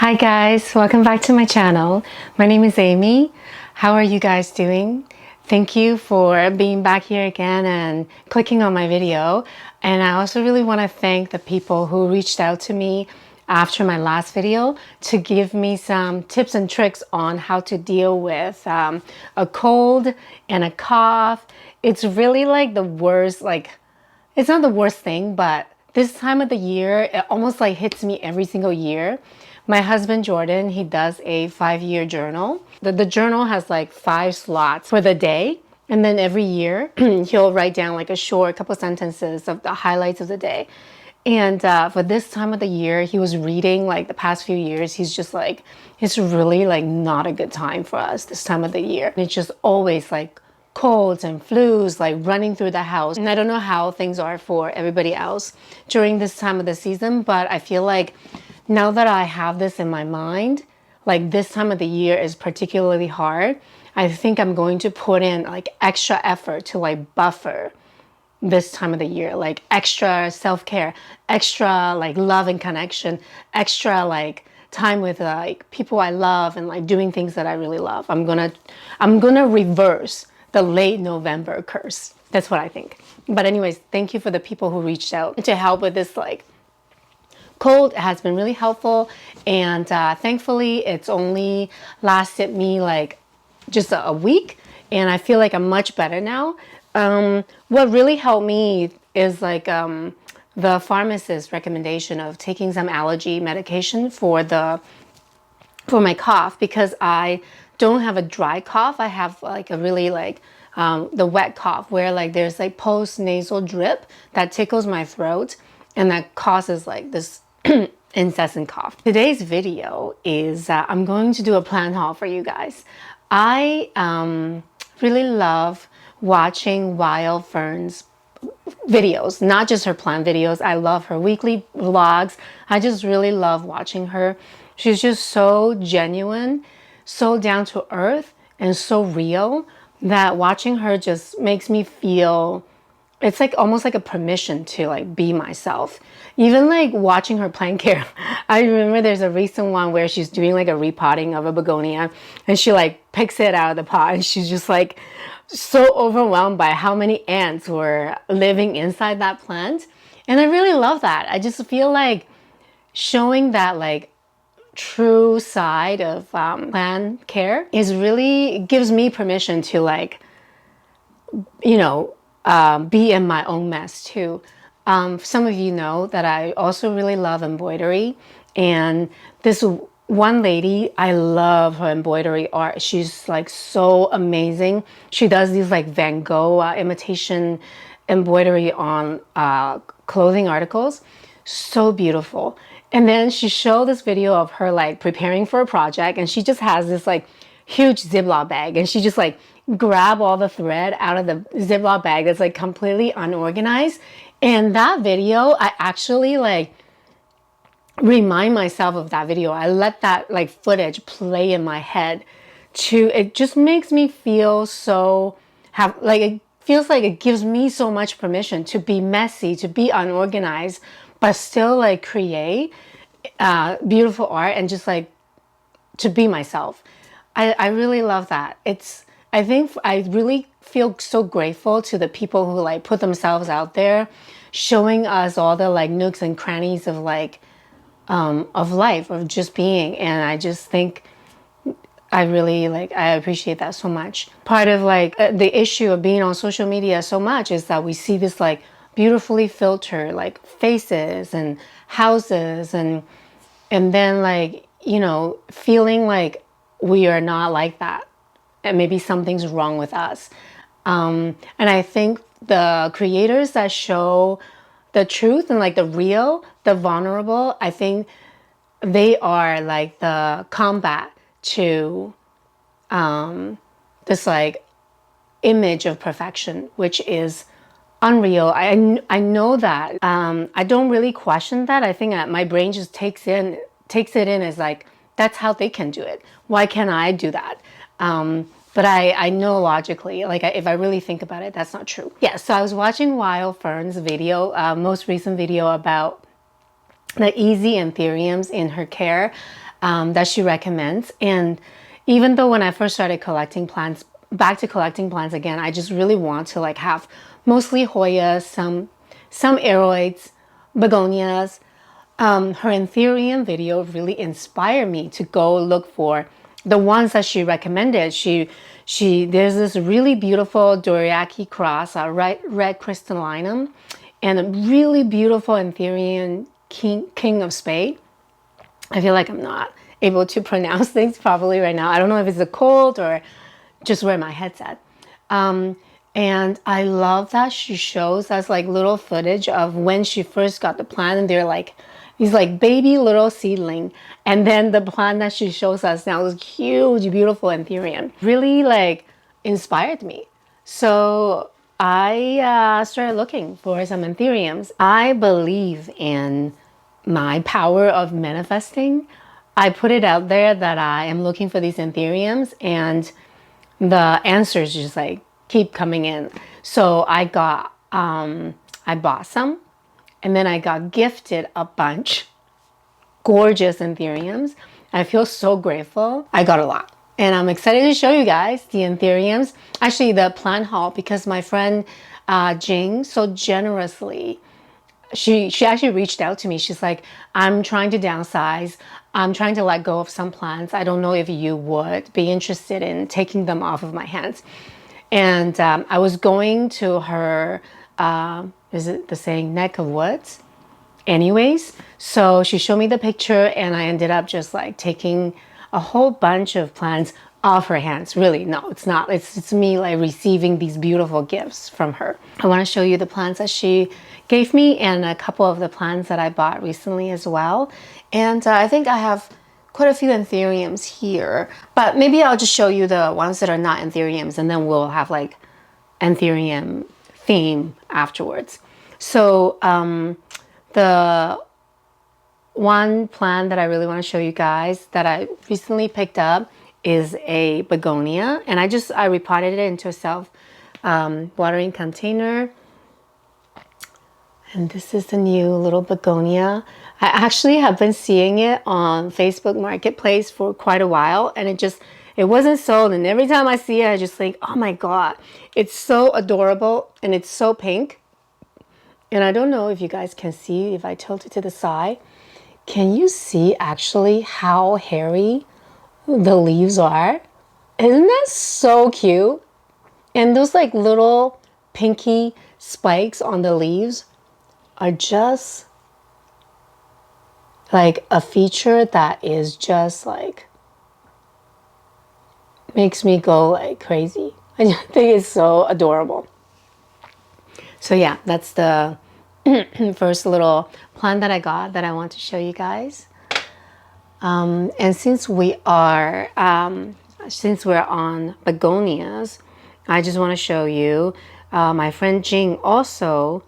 Hi guys, welcome back to my channel. My name is Amy. How are you guys doing? Thank you for being back here again and clicking on my video. And I also really want to thank the people who reached out to me after my last video to give me some tips and tricks on how to deal with a cold and a cough. It's really like the worst, it's not the worst thing, but this time of the year, it almost like hits me every single year. My husband, Jordan, he does a 5-year journal. The journal has like 5 slots for the day. And then every year, he'll write down like a short couple sentences of the highlights of the day. And for this time of the year, he was reading like the past few years. He's just like, it's really like not a good time for us this time of the year. It's just always like colds and flus like running through the house. And I don't know how things are for everybody else during this time of the season, but I feel like now that I have this in my mind, like this time of the year is particularly hard. I think I'm going to put in like extra effort to like buffer this time of the year, like extra self-care, extra like love and connection, extra like time with like people I love and like doing things that I really love. I'm gonna reverse the late November curse. That's what I think. But anyways, thank you for the people who reached out to help with this like cold. It has been really helpful, and thankfully it's only lasted me like just a week, and I feel like I'm much better now. What really helped me is like the pharmacist's recommendation of taking some allergy medication for my cough, because I don't have a dry cough. I have like a really like the wet cough where like there's like post nasal drip that tickles my throat and that causes like this incessant cough. Today's video is I'm going to do a plant haul for you guys. I really love watching Wild Fern's videos, not just her plant videos. I love her weekly vlogs. I just really love watching her. She's just so genuine, so down to earth, and so real that watching her just makes me feel it's like almost like a permission to like be myself. Even like watching her plant care. I remember there's a recent one where she's doing like a repotting of a begonia, and she like picks it out of the pot, and she's just like so overwhelmed by how many ants were living inside that plant. And I really love that. I just feel like showing that like true side of plant care is really gives me permission to like, you know, be in my own mess too. Some of you know that I also really love embroidery, and this one lady, I love her embroidery art. She's like so amazing. She does these like Van Gogh imitation embroidery on clothing articles. So beautiful. And then she showed this video of her like preparing for a project, and she just has this like huge Ziploc bag, and she just like grab all the thread out of the Ziploc bag that's like completely unorganized. And that video, I actually like remind myself of that video. I let that like footage play in my head it just makes me feel so it feels like it gives me so much permission to be messy, to be unorganized, but still like create beautiful art and just like to be myself. I really love that. I think I really feel so grateful to the people who like put themselves out there, showing us all the like nooks and crannies of like of life, of just being. And I just think I really like, I appreciate that so much. Part of like the issue of being on social media so much is that we see this like beautifully filtered like faces and houses, and then like, you know, feeling like we are not like that, and maybe something's wrong with us. And I think the creators that show the truth and like the real, the vulnerable, I think they are like the combat to this like image of perfection, which is unreal. I know that. I don't really question that. I think my brain just takes it in as like, that's how they can do it. Why can't I do that? But I know logically, like if I really think about it, that's not true. Yeah, so I was watching Wild Fern's video, most recent video about the easy Anthuriums in her care. that she recommends. And even though when I first started collecting plants, back to collecting plants again, I just really want to like have mostly Hoyas, some aeroids, begonias. Her Anthurium video really inspired me to go look for the ones that she recommended. There's this really beautiful Doriaki cross, red crystallinum, and a really beautiful Anthurium king of spade. I feel like I'm not able to pronounce things properly right now. I don't know if it's a cold or just where my head's at. And I love that she shows us like little footage of when she first got the plant, and they're like these like baby little seedling, and then the plant that she shows us now is huge, beautiful Anthurium. Really like inspired me. So I started looking for some Anthuriums. I believe in my power of manifesting. I put it out there that I am looking for these Anthuriums, and the answers just like keep coming in. So I bought some, and then I got gifted a bunch. Gorgeous Anthuriums. I feel so grateful. I got a lot. And I'm excited to show you guys the Anthuriums. Actually, the plant haul, because my friend Jing so generously, she actually reached out to me. She's like, I'm trying to downsize. I'm trying to let go of some plants. I don't know if you would be interested in taking them off of my hands. And I was going to her, is it the saying, neck of woods? Anyways, so she showed me the picture, and I ended up just like taking a whole bunch of plants off her hands. Really, no, it's not. It's me like receiving these beautiful gifts from her. I want to show you the plants that she gave me and a couple of the plants that I bought recently as well. And I think I have quite a few Anthuriums here, but maybe I'll just show you the ones that are not Anthuriums, and then we'll have like Anthurium theme afterwards. So the one plant that I really want to show you guys that I recently picked up is a begonia, and I repotted it into a self watering container. And this is the new little begonia. I actually have been seeing it on Facebook Marketplace for quite a while, and it wasn't sold. And every time I see it, I just think, oh my God, it's so adorable, and it's so pink. And I don't know if you guys can see, if I tilt it to the side, can you see actually how hairy the leaves are? Isn't that so cute? And those like little pinky spikes on the leaves are just like a feature that is just like makes me go like crazy. I just think it's so adorable. So yeah, that's the first little plant that I got that I want to show you guys. And since we're on begonias, I just want to show you my friend Jing also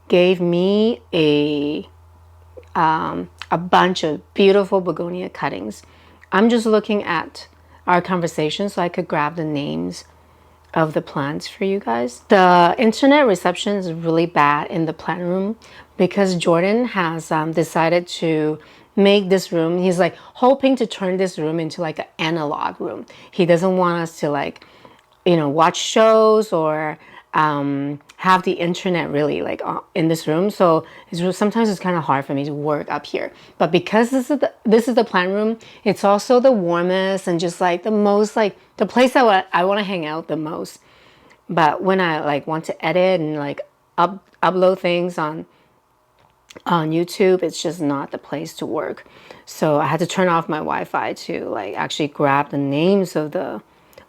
gave me a bunch of beautiful begonia cuttings. I'm just looking at our conversation so I could grab the names of the plants for you guys. The internet reception is really bad in the plant room because Jordan has decided to make this room. He's like hoping to turn this room into like an analog room. He doesn't want us to like, watch shows or have the internet really like in this room. So sometimes it's kind of hard for me to work up here. But because this is the plant room, it's also the warmest and just like the most like the place that I want to hang out the most. But when I like want to edit and like upload things on YouTube, it's just not the place to work. So I had to turn off my Wi-Fi to like actually grab the names of the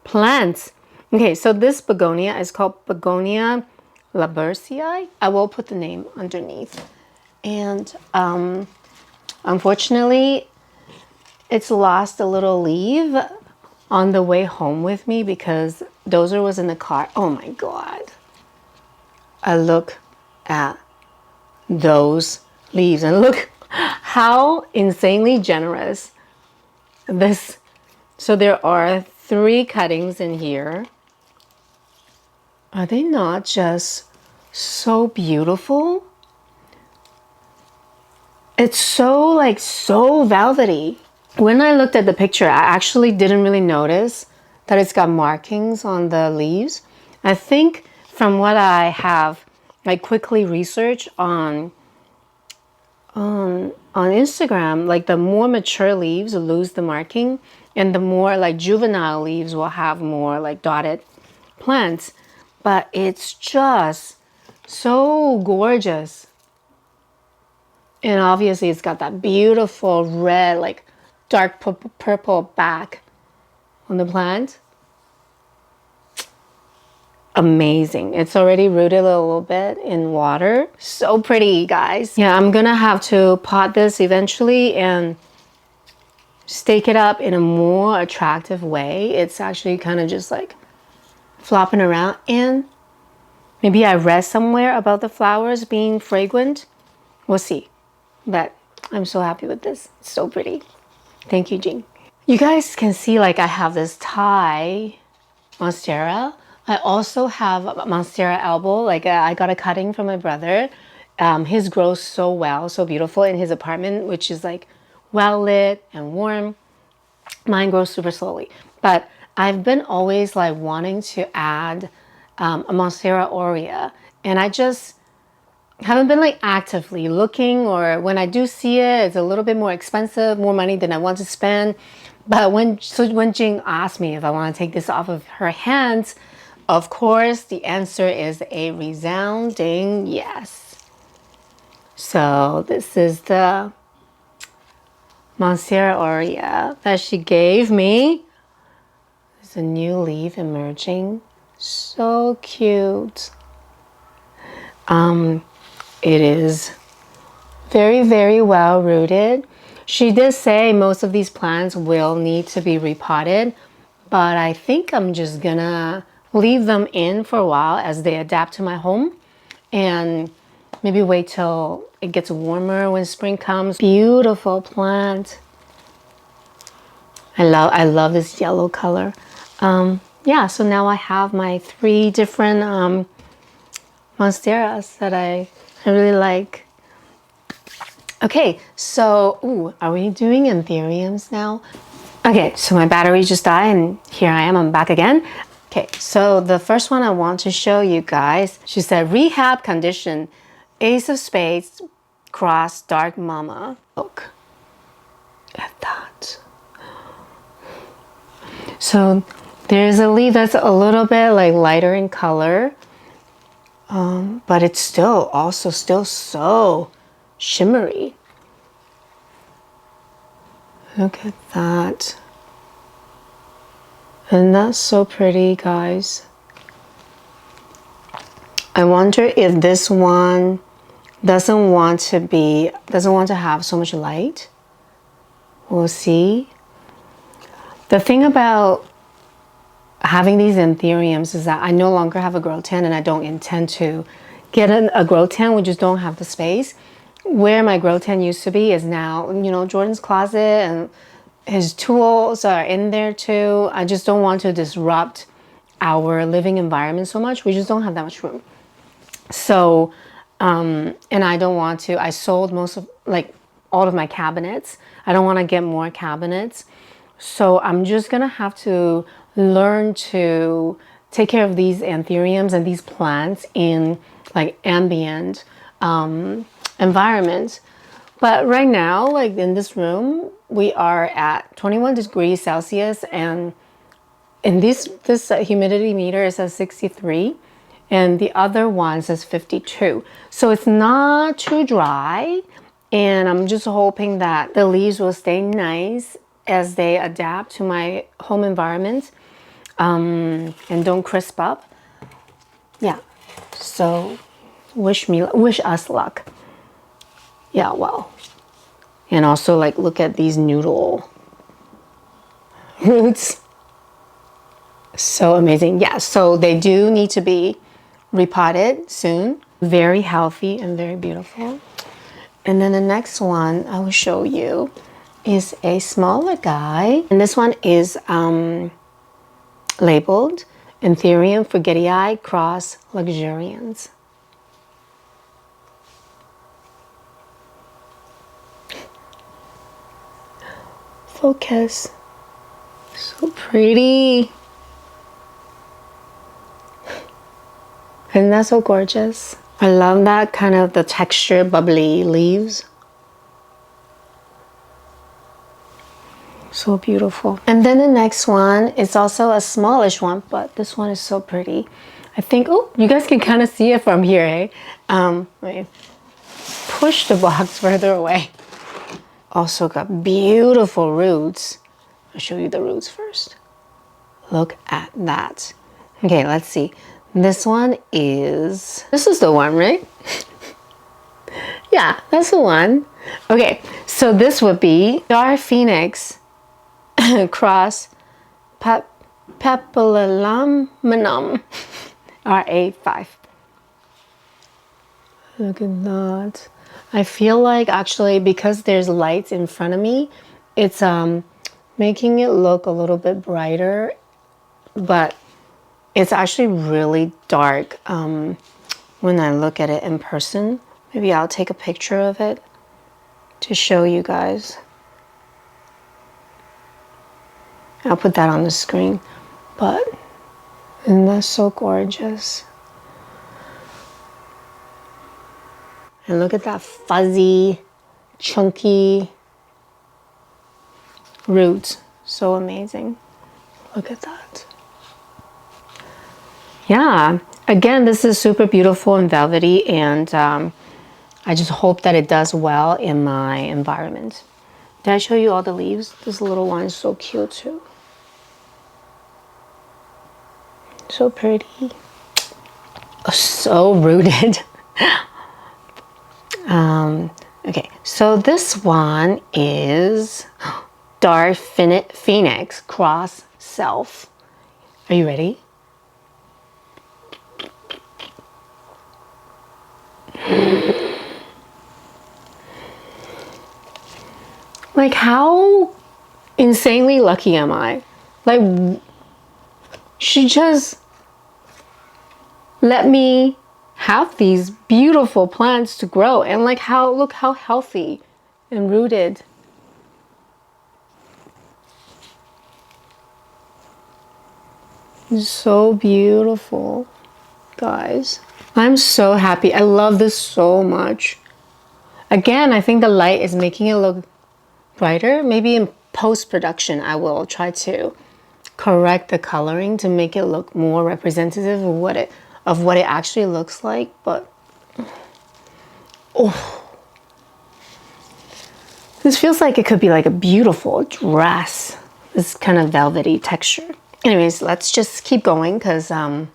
plants. Okay, so this begonia is called Begonia labersii. I will put the name underneath. And unfortunately, it's lost a little leaf on the way home with me because Dozer was in the car. Oh my God. I look at those leaves and look how insanely generous this. So there are 3 cuttings in here. Are they not just so beautiful? It's so like so velvety. When I looked at the picture, I actually didn't really notice that it's got markings on the leaves. I think from what I have like quickly researched on Instagram, like the more mature leaves lose the marking, and the more like juvenile leaves will have more like dotted plants. But it's just so gorgeous. And obviously it's got that beautiful red, like dark purple back on the plant. Amazing. It's already rooted a little bit in water. So pretty, guys. Yeah, I'm gonna have to pot this eventually and stake it up in a more attractive way. It's actually kind of just like flopping around, and maybe I read somewhere about the flowers being fragrant. We'll see. But I'm so happy with this. It's so pretty. Thank you, Jean. You guys can see like I have this Thai monstera. I also have a monstera elbow. Like I got a cutting from my brother. His grows so well, so beautiful in his apartment, which is like well lit and warm. Mine grows super slowly, but I've been always like wanting to add a monstera aurea, and I just haven't been like actively looking, or when I do see it, it's a little bit more expensive, more money than I want to spend. But when Jing asked me if I want to take this off of her hands, of course the answer is a resounding yes. So this is the monstera aurea that she gave me. There's a new leaf emerging. So cute. It is very, very well rooted. She did say most of these plants will need to be repotted, but I think I'm just gonna leave them in for a while as they adapt to my home, and maybe wait till it gets warmer when spring comes. Beautiful plant. I love this yellow color. Yeah, so now I have my 3 different monsteras that I really like. Okay, so, ooh, are we doing Anthuriums now? Okay, so my battery just died and here I am, I'm back again. Okay, so the first one I want to show you guys, she said rehab condition, Ace of Spades, cross dark mama. Look at that. So there's a leaf that's a little bit like lighter in color, but it's still so shimmery. Look at that. And that's so pretty, guys. I wonder if this one doesn't want to have so much light. We'll see. The thing about having these Anthuriums is that I no longer have a grow tent, and I don't intend to get a grow tent. We just don't have the space. Where my grow tent used to be is now, you know, Jordan's closet, and his tools are in there too. I just don't want to disrupt our living environment so much. We just don't have that much room. So, and I don't want to, I sold most of, like, all of my cabinets. I don't want to get more cabinets. So I'm just gonna have to learn to take care of these Anthuriums and these plants in like ambient environment. But right now, like in this room, we are at 21 degrees Celsius, and in this humidity meter is at 63, and the other one says 52. So it's not too dry, and I'm just hoping that the leaves will stay nice as they adapt to my home environment, and don't crisp up. Yeah, so wish us luck. Yeah, well, and also like look at these noodle roots. So amazing. Yeah, so they do need to be repotted soon. Very healthy and very beautiful. And then the next one I will show you is a smaller guy, and this one is labeled Anthurium forgetii cross luxurians. focus. So pretty. Isn't that so gorgeous? I love that kind of the texture, bubbly leaves. So beautiful. And then the next one is also a smallish one, but this one is so pretty. I think, oh, you guys can kind of see it from here, eh? Let me push the box further away. Also got beautiful roots. I'll show you the roots first. Look at that. Okay, let's see. This one is, this is the one, right? Yeah, that's the one. Okay, so this would be Star Phoenix cross Pepilaminum RA5. Look at that. I feel like actually because there's lights in front of me, it's making it look a little bit brighter, but it's actually really dark when I look at it in person. Maybe I'll take a picture of it to show you guys. I'll put that on the screen. But isn't that so gorgeous? And look at that fuzzy, chunky roots. So amazing. Look at that. Yeah, again, this is super beautiful and velvety, and I just hope that it does well in my environment. Did I show you all the leaves? This little one is so cute too. So pretty. Oh, so rooted. Okay, so this one is Dark Phoenix Cross Self. Are you ready? Like, how insanely lucky am I? Like, she just let me have these beautiful plants to grow, and like look how healthy and rooted. It's so beautiful, guys. I'm so happy. I love this so much. Again, I think the light is making it look brighter. Maybe in post-production I will try to correct the coloring to make it look more representative of what it actually looks like. But oh, this feels like it could be like a beautiful dress, this kind of velvety texture. Anyways, let's just keep going because we're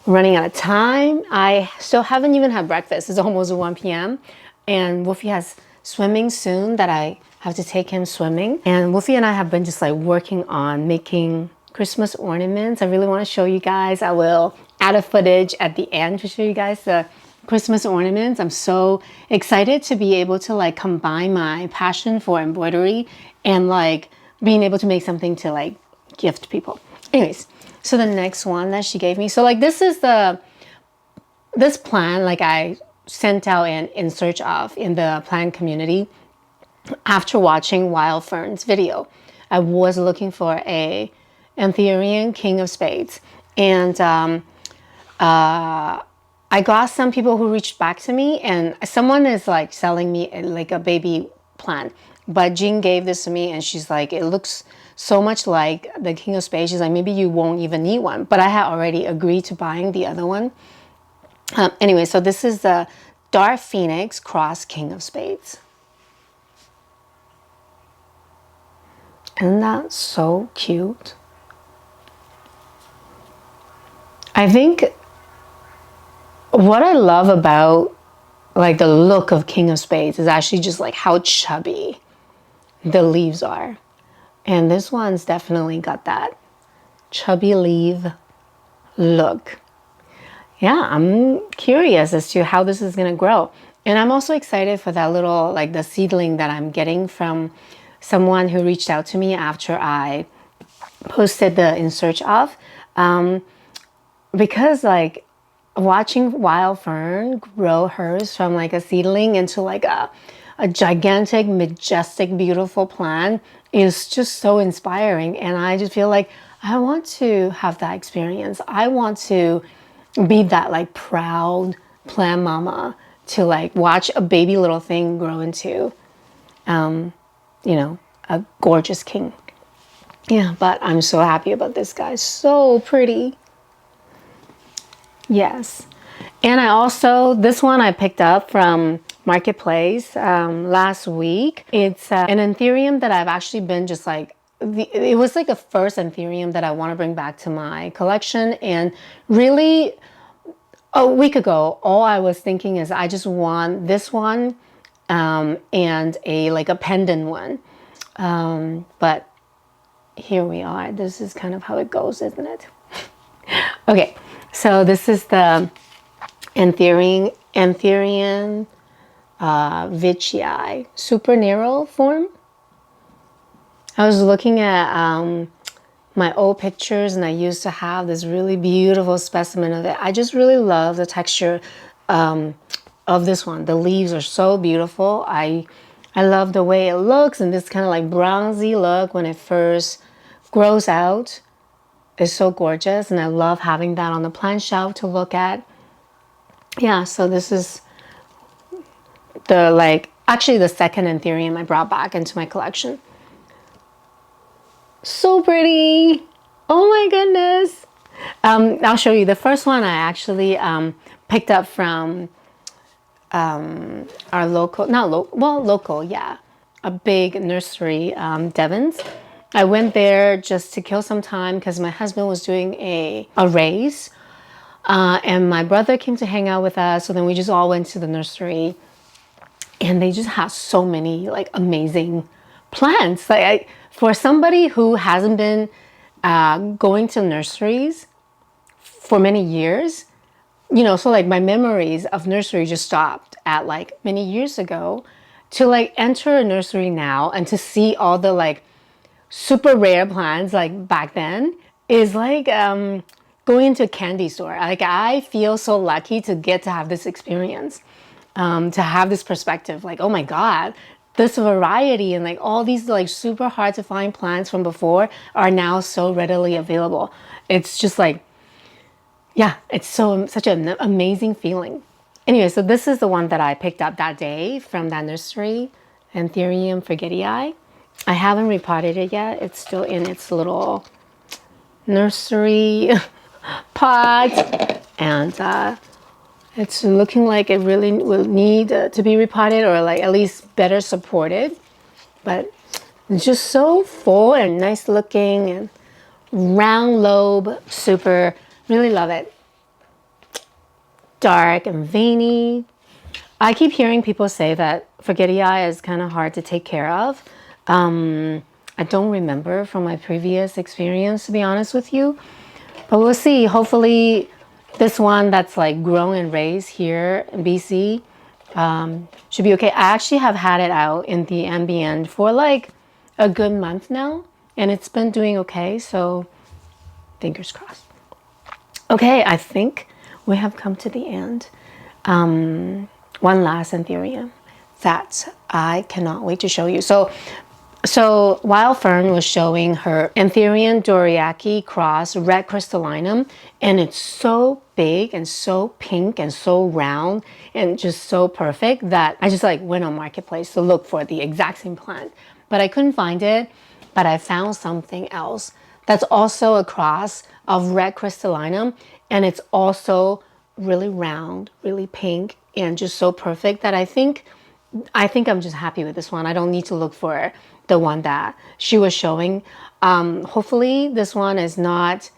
running out of time. I still haven't even had breakfast. It's almost 1 p.m. and Wolfie has swimming soon that I have to take him swimming. And Wolfie and I have been just like working on making Christmas ornaments. I really want to show you guys. I will add a footage at the end to show you guys the Christmas ornaments. I'm so excited to be able to like combine my passion for embroidery and like being able to make something to like gift people. Anyways, so the next one that she gave me, so like this is this plan like I sent out and in search of in the plant community after watching Wild Fern's video. I was looking for a Anthurium King of Spades, and I got some people who reached back to me, and someone is like selling me like a baby plant, but Jean gave this to me and she's like, it looks so much like the King of Spades. She's like, maybe you won't even need one, but I had already agreed to buying the other one. Anyway, so this is the Dark Phoenix Cross King of Spades. Isn't that so cute? I think what I love about like the look of King of Spades is actually just like how chubby the leaves are. And this one's definitely got that chubby leaf look. Yeah, I'm curious as to how this is gonna grow. And I'm also excited for that little, like the seedling that I'm getting from someone who reached out to me after I posted the in search of. Because like watching Wild Fern grow hers from like a seedling into like a a gigantic, majestic, beautiful plant is just so inspiring. And I just feel like I want to have that experience. I want to be that like proud plant mama to like watch a baby little thing grow into, you know, a gorgeous king. Yeah, but I'm so happy about this guy. So pretty. Yes. And I also, this one I picked up from Marketplace last week. It's an Anthurium that I've actually been just like, it was like a first Anthurium that I want to bring back to my collection. And really, a week ago, all I was thinking is I just want this one and like a pendant one. But here we are. This is kind of how it goes, isn't it? Okay, so this is the Anthurium Vicii super narrow form. I was looking at my old pictures, and I used to have this really beautiful specimen of it. I just really love the texture of this one. The leaves are so beautiful. I love the way it looks, and this kind of like bronzy look when it first grows out is so gorgeous, and I love having that on the plant shelf to look at. Yeah, so this is the actually the second Anthurium I brought back into my collection. So pretty. Oh my goodness. I'll show you. The first one I actually picked up from our local, local, yeah, a big nursery, Devon's. I went there just to kill some time because my husband was doing a race, and my brother came to hang out with us. So then we just all went to the nursery, and they just have so many like amazing plants. Like for somebody who hasn't been going to nurseries for many years, you know, so like my memories of nursery just stopped at like many years ago. To like enter a nursery now and to see all the like super rare plants like back then is like going into a candy store. Like I feel so lucky to get to have this experience, to have this perspective. Like, oh my God, this variety and like all these like super hard to find plants from before are now so readily available. It's just like, yeah, it's such an amazing feeling. Anyway, so this is the one that I picked up that day from that nursery, Anthurium Forgetii. I haven't repotted it yet. It's still in its little nursery pot, and it's looking like it really will need to be repotted, or like at least better supported. But it's just so full and nice looking and round lobe, super, really love it. Dark and veiny. I keep hearing people say that Forgetii is kind of hard to take care of. I don't remember from my previous experience, to be honest with you, but we'll see. Hopefully this one that's like grown and raised here in BC should be okay. I actually have had it out in the ambient for like a good month now, and it's been doing okay, so fingers crossed. Okay, I think we have come to the end. One last Anthurium that I cannot wait to show you. So Wild Fern was showing her Anthurium Doriaki cross red crystallinum, and it's so big and so pink and so round and just so perfect that I just like went on Marketplace to look for the exact same plant, but I couldn't find it. But I found something else that's also a cross of red crystallinum, and it's also really round, really pink, and just so perfect that I think I'm just happy with this one. I don't need to look for the one that she was showing. Hopefully this one is not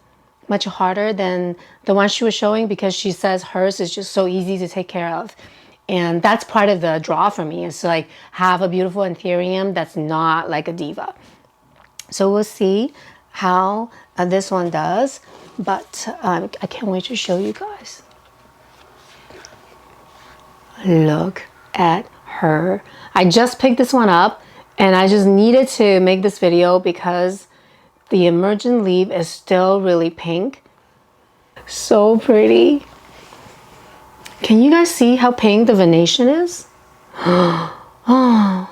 much harder than the one she was showing, because she says hers is just so easy to take care of. And that's part of the draw for me, is to like have a beautiful Anthurium that's not like a diva. So we'll see how this one does, but I can't wait to show you guys. Look at her. I just picked this one up, and I just needed to make this video because the emergent leaf is still really pink. So pretty. Can you guys see how pink the venation is? Oh,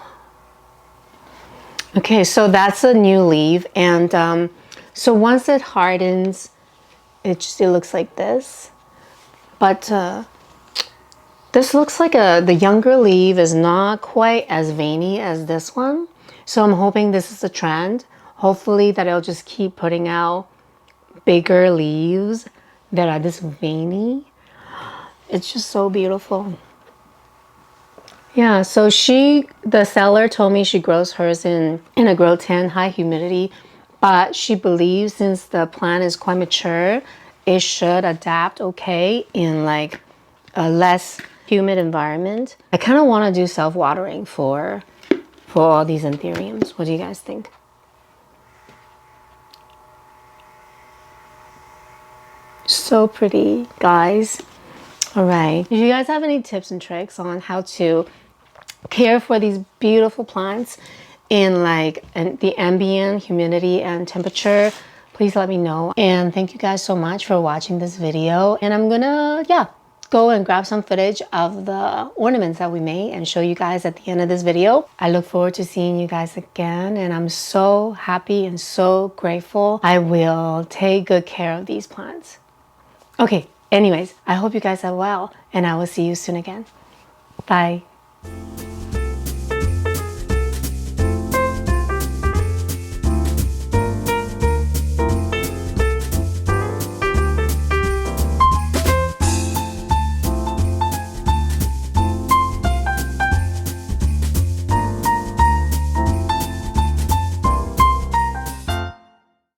okay, so that's a new leaf, and so once it hardens, it looks like this. But this looks like the younger leaf is not quite as veiny as this one. So I'm hoping this is a trend. Hopefully that it'll just keep putting out bigger leaves that are this veiny. It's just so beautiful. Yeah, so the seller told me she grows hers in a grow tent, high humidity, but she believes since the plant is quite mature, it should adapt okay in like a less humid environment. I kind of want to do self-watering for all these anthuriums. What do you guys think? So pretty, guys. All right. If you guys have any tips and tricks on how to care for these beautiful plants in like the ambient humidity and temperature, please let me know. And thank you guys so much for watching this video. And I'm gonna, yeah, go and grab some footage of the ornaments that we made and show you guys at the end of this video. I look forward to seeing you guys again, and I'm so happy and so grateful. I will take good care of these plants. Okay, anyways, I hope you guys are well, and I will see you soon again. Bye.